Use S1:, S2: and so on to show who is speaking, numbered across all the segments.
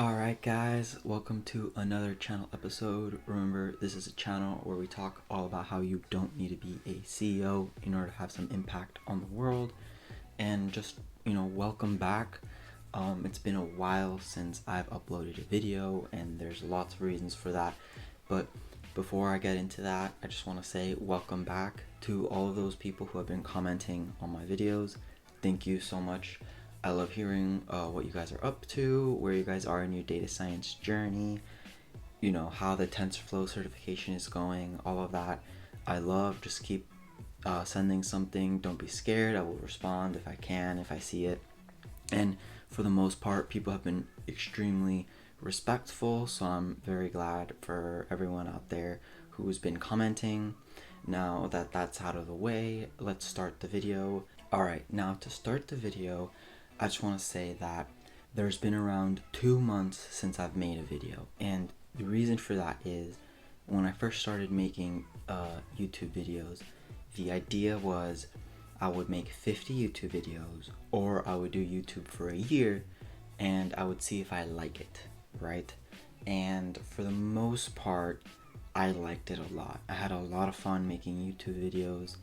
S1: Alright guys, welcome to another channel episode. Remember, this is a channel where we talk all about how you don't need to be a CEO in order to have some impact on the world. And just, welcome back. It's been a while since I've uploaded a video and there's lots of reasons for that. But before I get into that, I just want to say welcome back to all of those people who have been commenting on my videos. Thank you so much. I love hearing what you guys are up to, where you guys are in your data science journey, how the TensorFlow certification is going, all of that. I love. Just keep sending something. Don't be scared. I will respond if I can, if I see it. And for the most part, people have been extremely respectful, so I'm very glad for everyone out there who's been commenting. Now that that's out of the way, let's start the video. Alright, now to start the video, I just want to say that there's been around 2 months since I've made a video, and the reason for that is when I first started making YouTube videos, the idea was I would make 50 YouTube videos, or I would do YouTube for a year and I would see if I like it, right? And for the most part, I liked it a lot. I had a lot of fun making YouTube videos.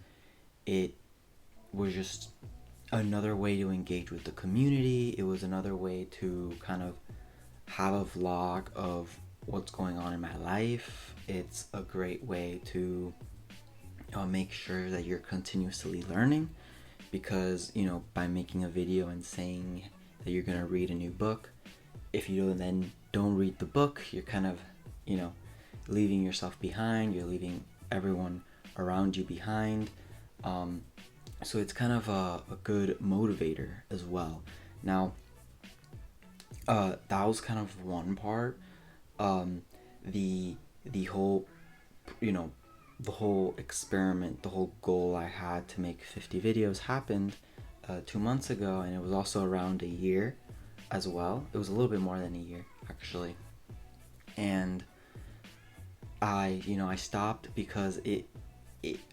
S1: It was just another way to engage with the community. It was another way to kind of have a vlog of what's going on in my life. It's a great way to make sure that you're continuously learning, because by making a video and saying that you're going to read a new book, if you then don't read the book, you're kind of leaving yourself behind, you're leaving everyone around you behind. So it's kind of a good motivator as well. Now, that was kind of one part. The whole, the whole experiment, the whole goal I had to make 50 videos happened 2 months ago, and it was also around a year as well. It was a little bit more than a year, actually. And I stopped because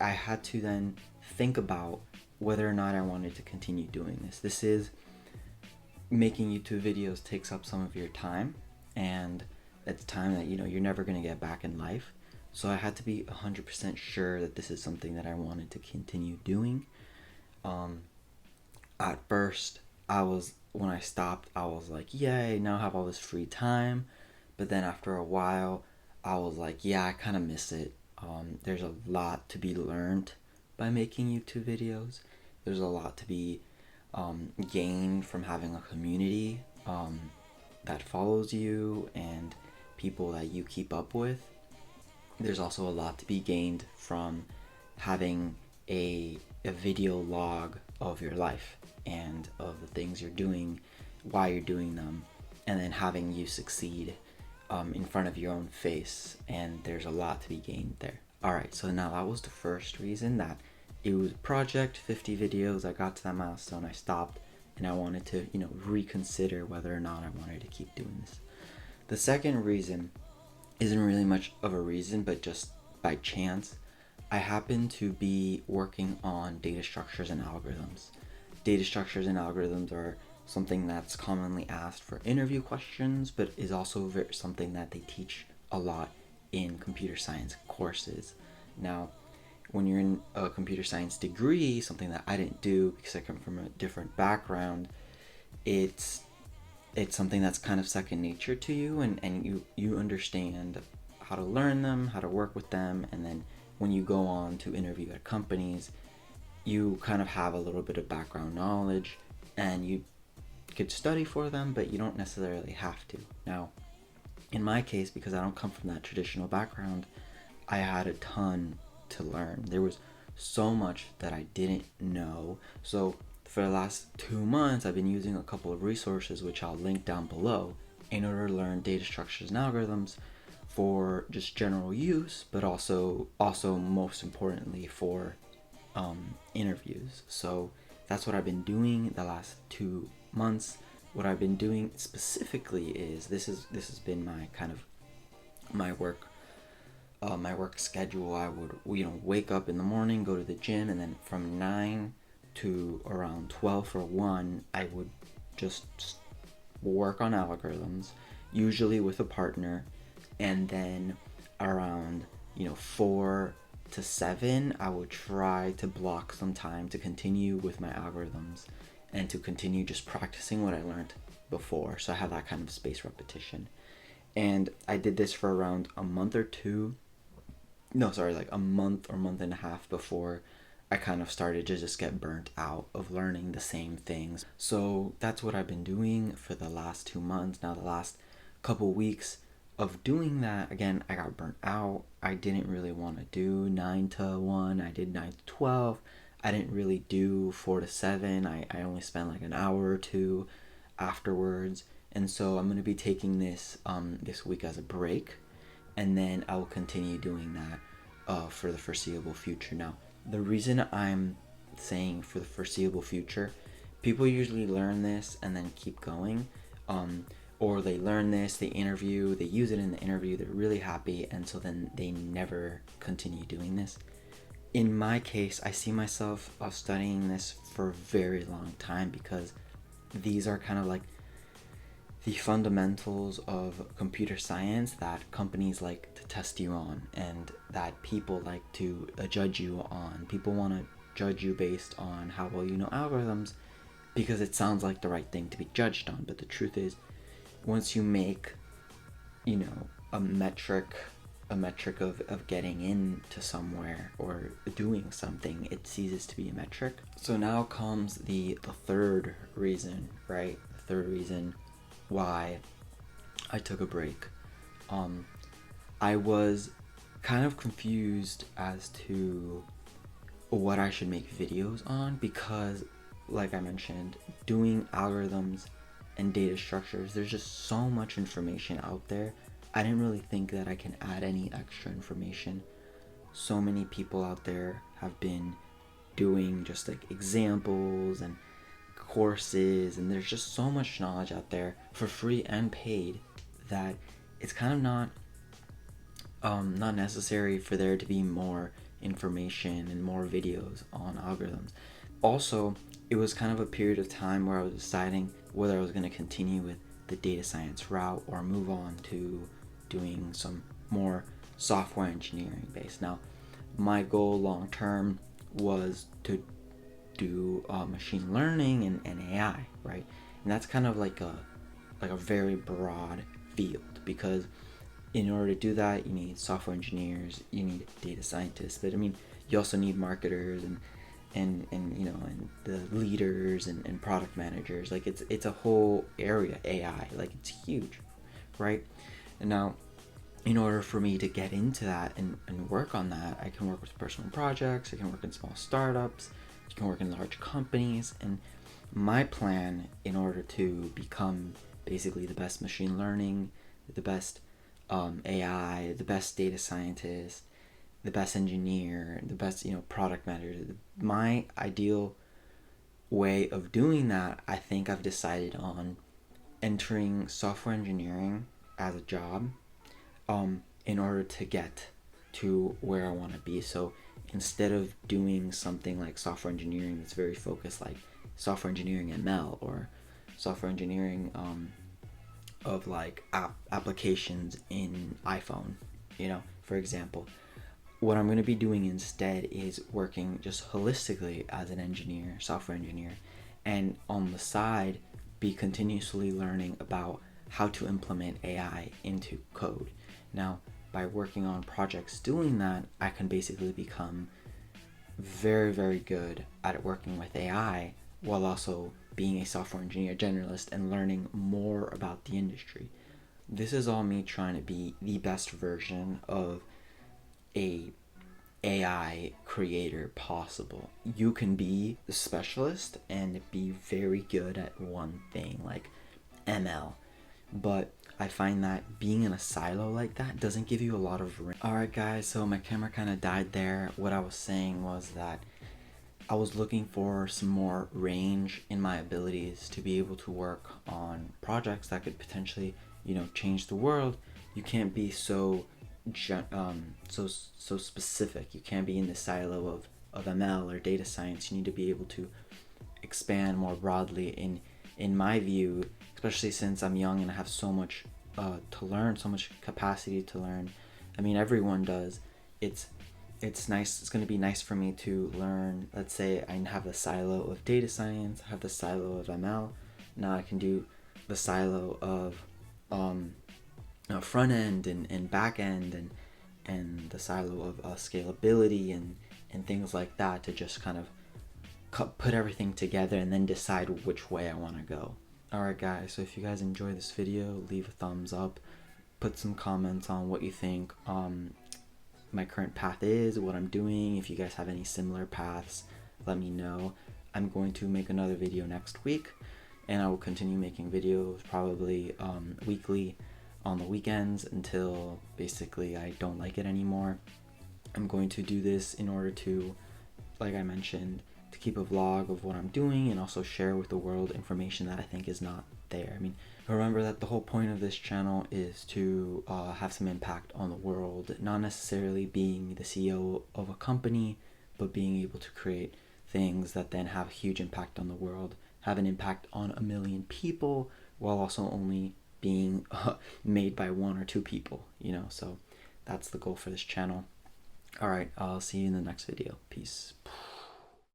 S1: I had to then think about whether or not I wanted to continue doing this. This is making YouTube videos takes up some of your time, and it's time that you're never going to get back in life. So I had to be 100% sure that this is something that I wanted to continue doing. At first, when I stopped, I was like, yay, now I have all this free time. But then after a while, I was like, yeah, I kind of miss it. There's a lot to be learned by making YouTube videos. There's a lot to be gained from having a community that follows you and people that you keep up with. There's also a lot to be gained from having a video log of your life and of the things you're doing, why you're doing them, and then having you succeed in front of your own face. And there's a lot to be gained there. Alright, so now that was the first reason, that it was a project, 50 videos, I got to that milestone, I stopped, and I wanted to, reconsider whether or not I wanted to keep doing this. The second reason isn't really much of a reason, but just by chance, I happen to be working on data structures and algorithms. Data structures and algorithms are something that's commonly asked for interview questions, but is also something that they teach a lot in computer science courses. Now, when you're in a computer science degree, something that I didn't do because I come from a different background, it's something that's kind of second nature to you, and you understand how to learn them, how to work with them, and then when you go on to interview at companies, you kind of have a little bit of background knowledge, and you could study for them, but you don't necessarily have to. Now, in my case, because I don't come from that traditional background, I had a ton to learn. There was so much that I didn't know. So for the last 2 months, I've been using a couple of resources, which I'll link down below, in order to learn data structures and algorithms for just general use, but also most importantly for interviews. So that's what I've been doing the last 2 months. What I've been doing specifically is this has been my kind of my work schedule. I would wake up in the morning, go to the gym, and then from 9 to around 12 or 1, I would just work on algorithms, usually with a partner, and then around 4 to 7 I would try to block some time to continue with my algorithms and to continue just practicing what I learned before, so I have that kind of spaced repetition. And I did this for around a month or two, no, sorry, like a month or month and a half before I kind of started to just get burnt out of learning the same things. So that's what I've been doing for the last 2 months. Now, the last couple weeks of doing that, again, I got burnt out. I didn't really want to do 9 to 1. I did 9 to 12. I didn't really do 4 to 7. I only spent like an hour or two afterwards. And so I'm going to be taking this week as a break, and then I will continue doing that for the foreseeable future. Now, the reason I'm saying for the foreseeable future, people usually learn this and then keep going, or they learn this, they interview, they use it in the interview, they're really happy, and so then they never continue doing this. In my case, I see myself studying this for a very long time, because these are kind of like the fundamentals of computer science that companies like to test you on, and that people like to judge you on. People want to judge you based on how well you know algorithms, because it sounds like the right thing to be judged on. But the truth is, once you make, a metric of getting into somewhere or doing something, it ceases to be a metric. So now comes the third reason, right? The third reason why I took a break. I was kind of confused as to what I should make videos on, because, like I mentioned, doing algorithms and data structures, there's just so much information out there. I didn't really think that I can add any extra information. So many people out there have been doing just like examples and courses, and there's just so much knowledge out there for free and paid that it's kind of not necessary for there to be more information and more videos on algorithms. Also, it was kind of a period of time where I was deciding whether I was going to continue with the data science route or move on to doing some more software engineering based. Now, my goal long term was to do machine learning and AI, right? And that's kind of like a very broad field, because in order to do that, you need software engineers, you need data scientists, but I mean, you also need marketers and the leaders and product managers. Like it's a whole area, AI, like it's huge, right? And now, in order for me to get into that and work on that, I can work with personal projects, I can work in small startups, you can work in large companies. And my plan, in order to become basically the best machine learning, the best AI, the best data scientist, the best engineer, the best product manager, my ideal way of doing that, I think I've decided on entering software engineering as a job, in order to get to where I want to be. So instead of doing something like software engineering that's very focused, like software engineering ML or software engineering of like applications in iPhone, for example, what I'm going to be doing instead is working just holistically as an engineer, software engineer, and on the side be continuously learning about how to implement AI into code. Now, by working on projects doing that, I can basically become very, very good at working with AI while also being a software engineer generalist and learning more about the industry. This is all me trying to be the best version of a AI creator possible. You can be a specialist and be very good at one thing, like ML, but I find that being in a silo like that doesn't give you a lot of range. Alright guys, so my camera kind of died there. What I was saying was that I was looking for some more range in my abilities to be able to work on projects that could potentially, change the world. You can't be so specific. You can't be in the silo of ML or data science. You need to be able to expand more broadly in my view, especially since I'm young and I have so much to learn, so much capacity to learn. I mean, everyone does. It's nice. It's going to be nice for me to learn. Let's say I have the silo of data science, I have the silo of ML. Now I can do the silo of front end and back end, and the silo of scalability and things like that, to just kind of put everything together and then decide which way I want to go. Alright guys, so if you guys enjoy this video, leave a thumbs up, put some comments on what you think my current path is, what I'm doing. If you guys have any similar paths, let me know. I'm going to make another video next week, and I will continue making videos probably weekly on the weekends until basically I don't like it anymore. I'm going to do this in order to, like I mentioned, to keep a vlog of what I'm doing and also share with the world information that I think is not there. I mean, remember that the whole point of this channel is to have some impact on the world, not necessarily being the CEO of a company, but being able to create things that then have a huge impact on the world, have an impact on 1 million people, while also only being made by 1 or 2 people, you know. So that's the goal for this channel. Alright, I'll see you in the next video. Peace.